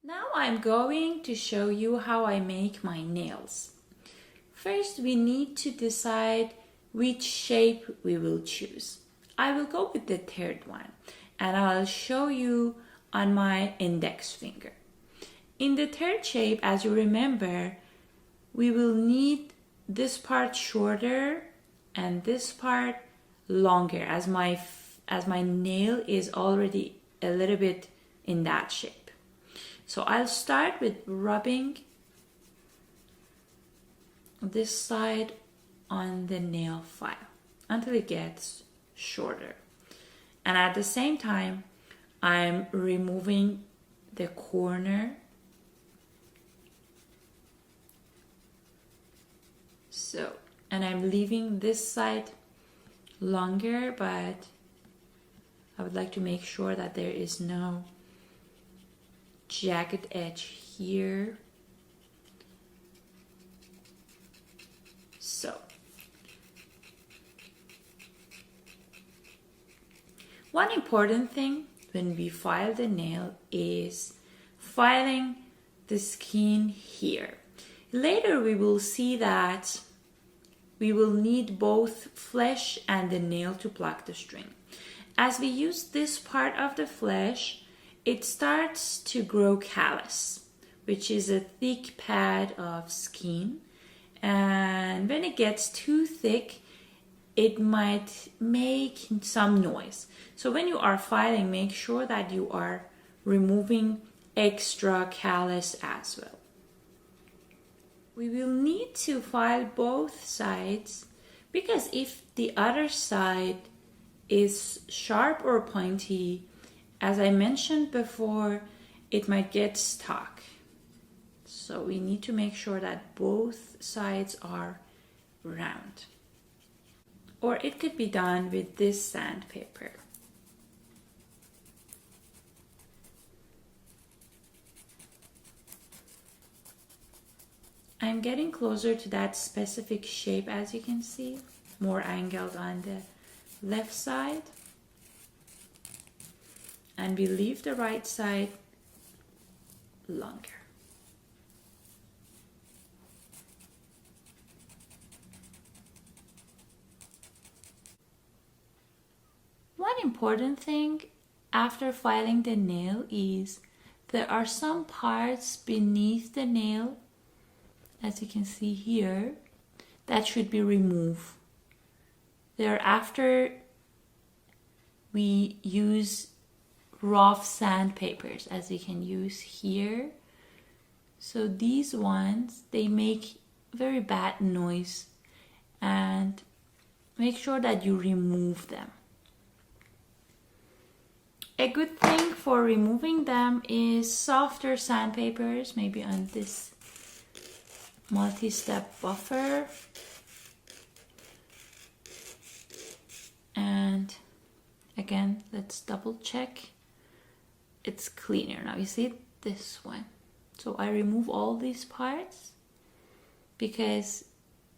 Now I'm going to show you how I make my nails. First, we need to decide which shape we will choose. I will go with the third one and I'll show you on my index finger. In the third shape, as you remember, we will need this part shorter and this part longer as my nail is already a little bit in that shape. So I'll start with rubbing this side on the nail file until it gets shorter. And at the same time, I'm removing the corner. So, and I'm leaving this side longer, but I would like to make sure that there is no jagged edge here. So, one important thing when we file the nail is filing the skin here. Later we will see that we will need both flesh and the nail to pluck the string. As we use this part of the flesh, it starts to grow callus, which is a thick pad of skin. And when it gets too thick, it might make some noise. So when you are filing, make sure that you are removing extra callus as well. We will need to file both sides because if the other side is sharp or pointy, as I mentioned before, it might get stuck. So we need to make sure that both sides are round. Or it could be done with this sandpaper. I'm getting closer to that specific shape, as you can see, more angled on the left side. And we leave the right side longer. One important thing after filing the nail is there are some parts beneath the nail, as you can see here, that should be removed. Thereafter, we use rough sandpapers, as you can use here. So these ones, they make very bad noise, and make sure that you remove them. A good thing for removing them is softer sandpapers, maybe on this multi-step buffer. And again, let's double check. It's cleaner now. You see this one. So I remove all these parts because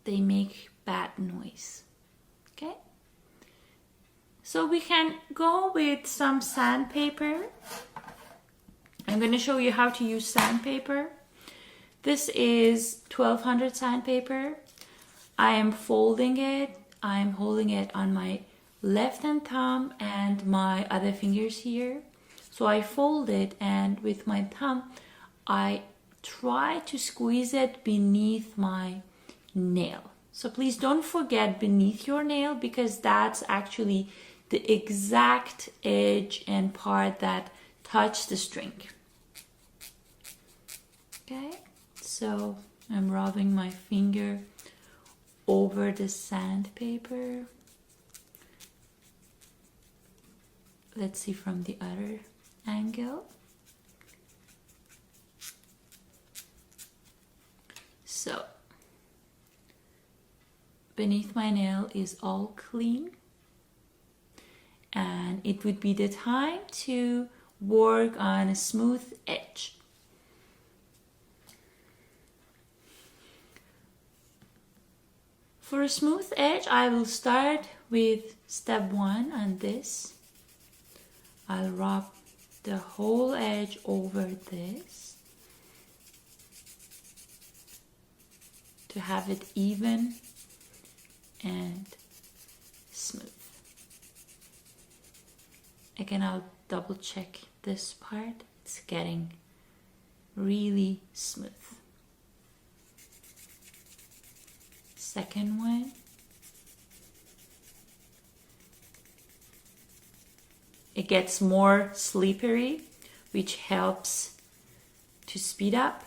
they make bad noise. Okay? So we can go with some sandpaper. I'm going to show you how to use sandpaper. This is 1200 sandpaper. I am folding it. I'm holding it on my left hand thumb and my other fingers here. So I fold it, and with my thumb, I try to squeeze it beneath my nail. So please don't forget beneath your nail, because that's actually the exact edge and part that touch the string. Okay, so I'm rubbing my finger over the sandpaper. Let's see from the other angle. So beneath my nail is all clean, and it would be the time to work on a smooth edge. For a smooth edge, I will start with step 1 on this. I'll rub the whole edge over this. to have it even and smooth. Again, I'll double check this part. It's getting really smooth. Second one. It gets more slippery, which helps to speed up.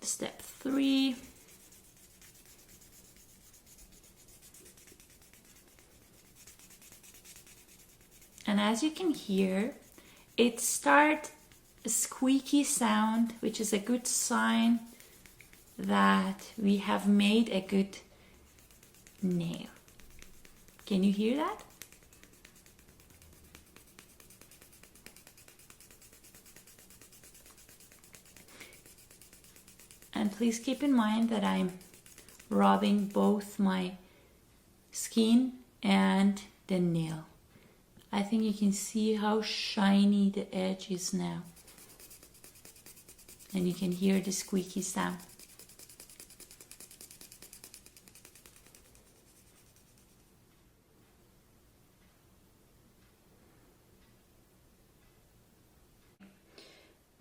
Step 3. And as you can hear, it starts a squeaky sound, which is a good sign that we have made a good nail. Can you hear that? And please keep in mind that I'm rubbing both my skin and the nail. I think you can see how shiny the edge is now. And you can hear the squeaky sound.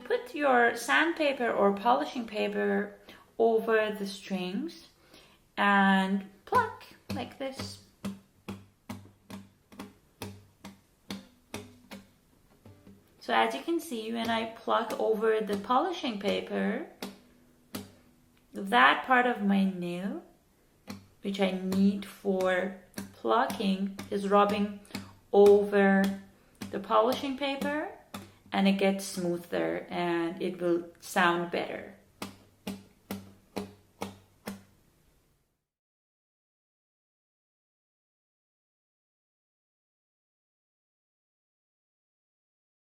Put your sandpaper or polishing paper over the strings and pluck like this. So as you can see, when I pluck over the polishing paper, that part of my nail, which I need for plucking, is rubbing over the polishing paper, and it gets smoother and it will sound better.